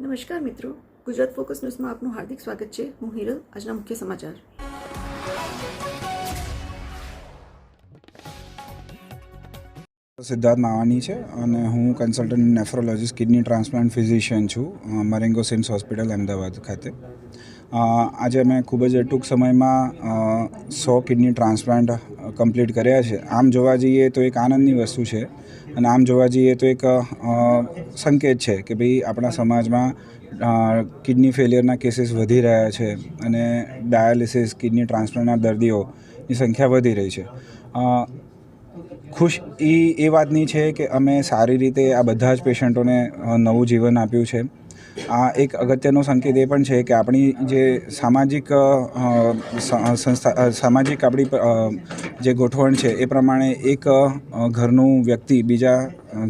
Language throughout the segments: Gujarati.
નમસ્કાર મિત્રો, ગુજરાત ફોકસ ન્યૂઝમાં આપનું હાર્દિક સ્વાગત છે. હું હિરલ. આજના મુખ્ય સમાચાર. સિદ્ધાર્થ માવાની છે અને હું consultant nephrologist kidney transplant physician છું મરેંગો સિમ્સ હોસ્પિટલ અમદાવાદ ખાતે. આજે અમે ખૂબ જ ટૂંક સમયમાં 100 કિડની ટ્રાન્સપ્લાન્ટ કમ્પ્લીટ કર્યા છે. આમ જોવા જઈએ તો એક આનંદની વસ્તુ છે અને આમ જોવા જઈએ તો એક સંકેત છે કે ભાઈ આપણા સમાજમાં કિડની ફેલિયરના કેસીસ વધી રહ્યા છે અને ડાયાલિસિસ કિડની ટ્રાન્સપ્લાન્ટના દર્દીઓની સંખ્યા વધી રહી છે. ખુશ એ વાતની છે કે અમે સારી રીતે આ બધા જ પેશન્ટોને નવું જીવન આપ્યું છે. આ એક અગત્યનો સંકેત એ પણ છે કે આપણી જે સામાજિક આપણી જે ગોઠવણ છે એ પ્રમાણે એક ઘરનું વ્યક્તિ બીજા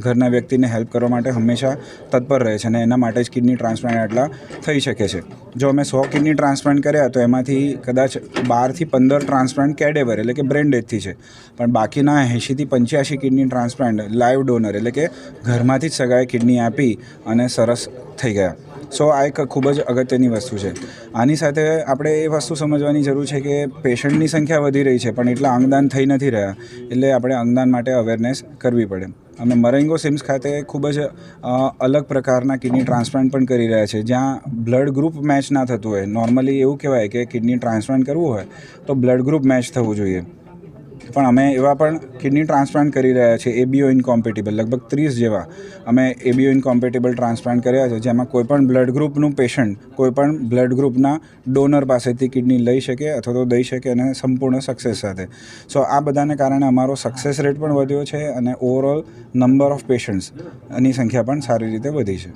ઘરના વ્યક્તિને હેલ્પ કરવા માટે હંમેશા તત્પર રહે છે અને એના માટે જ કિડની ટ્રાન્સપ્લાન્ટ આટલા થઈ શકે છે. જો અમે 100 કિડની ટ્રાન્સપ્લાન્ટ કર્યા તો એમાંથી કદાચ 12 થી 15 ટ્રાન્સપ્લાન્ટ કેડેવર એટલે કે બ્રેન ડેથથી છે, પણ બાકીના 80 થી 85 કિડની ટ્રાન્સપ્લાન્ટ લાઈવ ડોનર એટલે કે ઘરમાંથી જ સગાએ કિડની આપી અને સરસ થઈ ગયા. સો આ એક ખૂબ જ અગત્યની વસ્તુ છે. આની સાથે આપણે એ વસ્તુ સમજવાની જરૂર છે કે પેશન્ટની સંખ્યા વધી રહી છે પણ એટલા અંગદાન થઈ નથી રહ્યા, એટલે આપણે અંગદાન માટે અવેરનેસ કરવી પડે. અમે મરેંગો સિમ્સ ખાતે ખૂબ જ અલગ પ્રકારના કિડની ટ્રાન્સપ્લાન્ટ પણ કરી રહ્યા છે, જ્યાં બ્લડ ગ્રુપ મેચ ના થતું હોય. નોર્મલી એવું કહેવાય કે કિડની ટ્રાન્સપ્લાન્ટ કરવું હોય તો બ્લડ ગ્રુપ મેચ થવું જોઈએ, પણ અમે એવા પણ કિડની ટ્રાન્સપ્લાન્ટ કરી રહ્યા છીએ એબીઓ ઇનકોમ્પેટિબલ. લગભગ 30 જેવા અમે એબીઓ ઇનકોમ્પેટિબલ ટ્રાન્સપ્લાન્ટ કર્યા છે, જેમાં કોઈપણ બ્લડ ગ્રુપનું પેશન્ટ કોઈપણ બ્લડ ગ્રુપના ડોનર પાસેથી કિડની લઈ શકે અથવા તો દઈ શકે અને સંપૂર્ણ સક્સેસ સાથે. સો આ બધાને કારણે અમારો સક્સેસ રેટ પણ વધ્યો છે અને ઓવરઓલ નંબર ઓફ પેશન્ટ્સની સંખ્યા પણ સારી રીતે વધી છે.